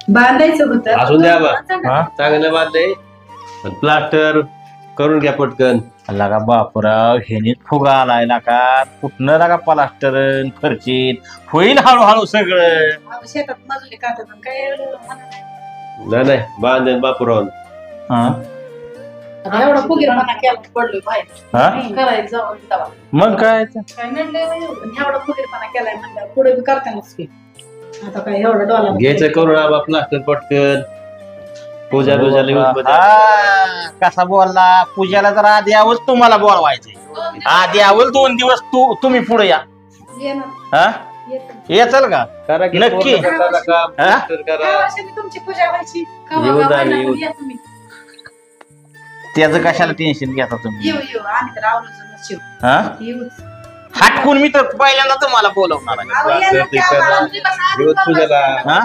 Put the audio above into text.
बांधायचं होतं असून द्या बा हा चांगलं बांधलंय प्लास्टर करून घ्या पटकन. लगा बापराव ह्यानीच फुगा आलाय का कुठनं लागा प्लास्टर फरशीत होईल हळूहळू सगळं. शेतात मजुरी काढतात काय नाही बांधेन बापुरावून. हा एवढा फुगीरपणा केला पडलोय बाहेर हा करायला जाऊन दवा मग काय काय नडलंय एवढा फुगीरपणा केलाय म्हणल्यावर पुढे बी करतानाच की आता काय एवढा डॉलर घ्यायचं करून आबा प्लास्टर पटकन. पूजा कसा बोलला पूजाला जर आधी यावंच तुम्हाला बोलवायचंय आधी यावं 2 दिवस तुम्ही पुढे या. हा येचाल का करा की नक्की. पूर्ण करा काम, हा? plaster करा. तुमची पूजा व्हायची येऊ जा, येऊ. त्याचं कशाला टेन्शन घेता तुम्ही. येऊ आम्ही तर आवडून शिव हा येऊच हटकून मी तर पहिल्यांदा तुम्हाला बोलवणार आहे. plaster ते करा. दिवस पूजाला हा